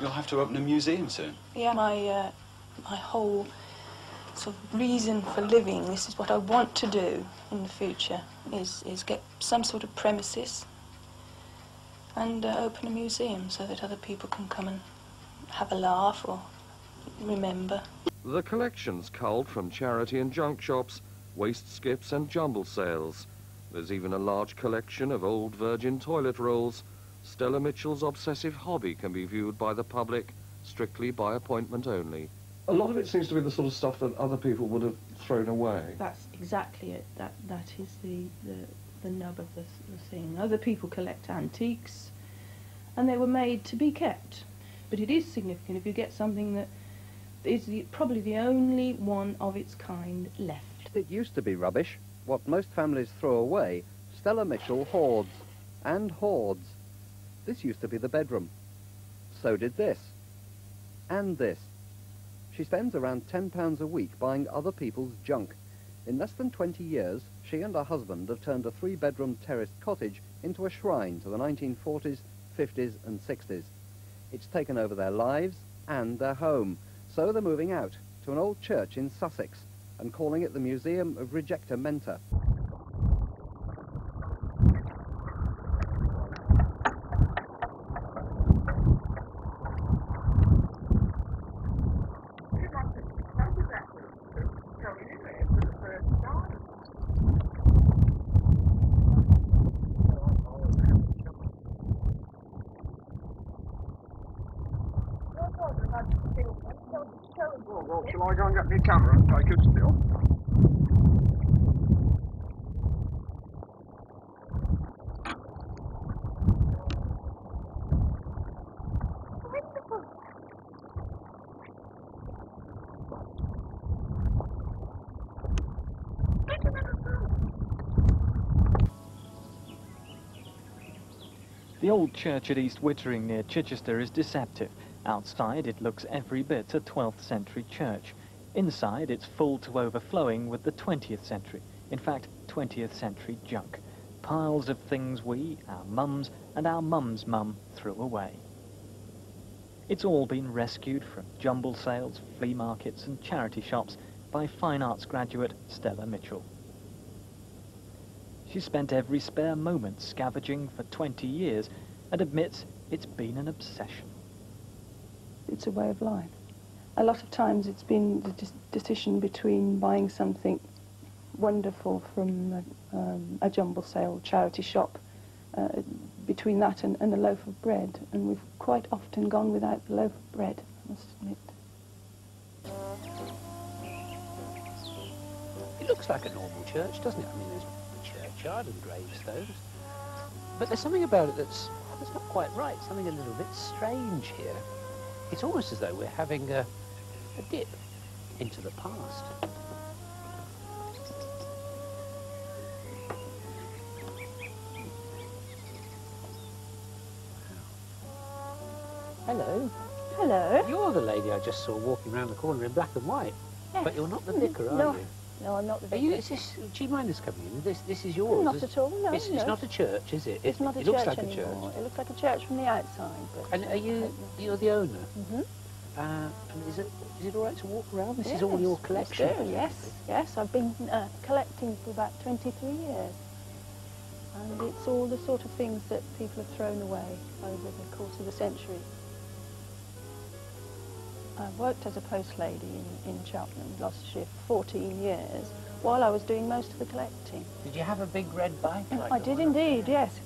You'll have to open a museum soon. Yeah, my whole sort of reason for living, this is what I want to do in the future, is get some sort of premises and open a museum so that other people can come and have a laugh or remember. The collection's culled from charity and junk shops, waste skips and jumble sales. There's even a large collection of old virgin toilet rolls. Stella Mitchell's obsessive hobby can be viewed by the public strictly by appointment only. A lot of it seems to be the sort of stuff that other people would have thrown away. That's exactly it. That is the nub of the thing. Other people collect antiques, and they were made to be kept. But it is significant if you get something that is probably the only one of its kind left. It used to be rubbish. What most families throw away, Stella Mitchell hoards. And hoards. This used to be the bedroom. So did this. And this. She spends around £10 a week buying other people's junk. In less than 20 years, she and her husband have turned a 3-bedroom terraced cottage into a shrine to the 1940s, 50s and 60s. It's taken over their lives and their home, so they're moving out to an old church in Sussex and calling it the Museum of Rejecta Menta. Well, shall I go and get my camera and take a still? The old church at East Wittering near Chichester is deceptive. Outside it looks every bit a 12th century church. Inside it's full to overflowing with the 20th century. In fact, 20th century junk. Piles of things we, our mums and our mum's mum threw away. It's all been rescued from jumble sales, flea markets and charity shops by fine arts graduate Stella Mitchell. She spent every spare moment scavenging for 20 years and admits it's been an obsession. It's a way of life. A lot of times it's been the decision between buying something wonderful from a jumble sale charity shop, between that and a loaf of bread, and we've quite often gone without the loaf of bread, I must admit. It looks like a normal church, doesn't it? I mean, there's churchyard and gravestones, but there's something about it that's not quite right, something a little bit strange here. It's almost as though we're having a dip into the past. Hello. Hello. You're the lady I just saw walking around the corner in black and white. Yes. But you're not the vicar, are No. you? No, I'm not the Are vicar. you? Is this? Do you mind us coming in? This is yours. Not at all, no. It's not a church, is it? It's not a it church looks like anymore. a church. It looks like a church from the outside. But And are you're the owner? Mm-hmm. And is it all right to walk around? This is all your collection. Yes, yes, yes. I've been collecting for about 23 years. And it's all the sort of things that people have thrown away over the course of the century. I worked as a post lady in Cheltenham, Gloucestershire, for 14 years, while I was doing most of the collecting. Did you have a big red bike? Like I did indeed, yes.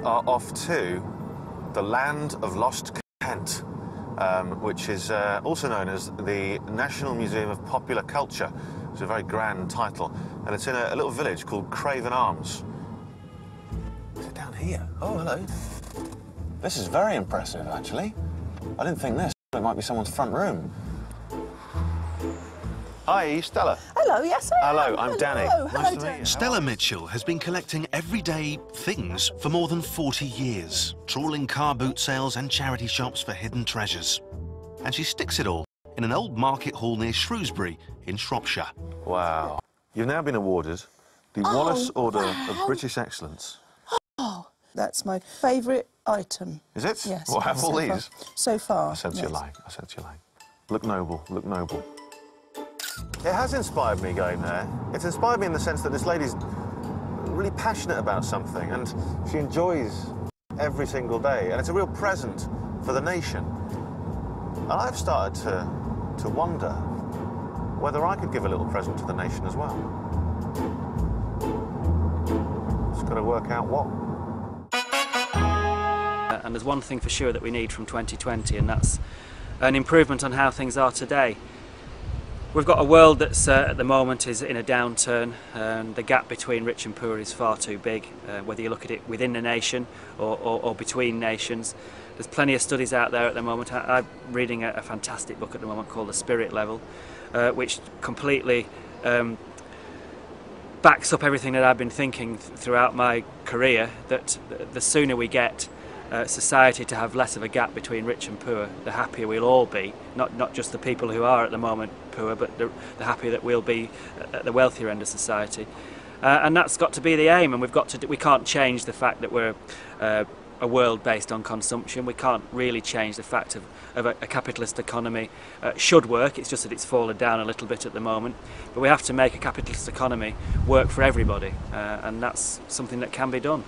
are off to the land of lost Kent, which is also known as the National Museum of Popular Culture. It's a very grand title, and it's in a little village called Craven Arms. Is it down here? Oh, hello. This is very impressive, actually. I didn't think this. It might be someone's front room. Hi, Stella. Hello, yes I am. Hello, I'm Danny. Hello, Nice to meet Danny. you. Stella Mitchell has been collecting everyday things for more than 40 years, trawling car boot sales and charity shops for hidden treasures. And she sticks it all in an old market hall near Shrewsbury in Shropshire. Wow. You've now been awarded the Wallace Order of British Excellence. Oh, that's my favourite item. Is it? Yes. Well, have all so these? Far. So far, I sense yes. your line. I sense your line. Look noble, look noble. It has inspired me going there. It's inspired me in the sense that this lady's really passionate about something and she enjoys every single day, and it's a real present for the nation. And I've started to wonder whether I could give a little present to the nation as well. Just got to work out what. And there's one thing for sure that we need from 2020, and that's an improvement on how things are today. We've got a world that's at the moment is in a downturn, and the gap between rich and poor is far too big, whether you look at it within a nation or between nations. There's plenty of studies out there at the moment. I'm reading a fantastic book at the moment called The Spirit Level, which completely backs up everything that I've been thinking throughout my career, that the sooner we get society to have less of a gap between rich and poor, the happier we'll all be. Not just the people who are at the moment poor, but the happier that we'll be at the wealthier end of society. And that's got to be the aim, and we can't change the fact that we're a world based on consumption. We can't really change the fact of a capitalist economy should work. It's just that it's fallen down a little bit at the moment. But we have to make a capitalist economy work for everybody, and that's something that can be done.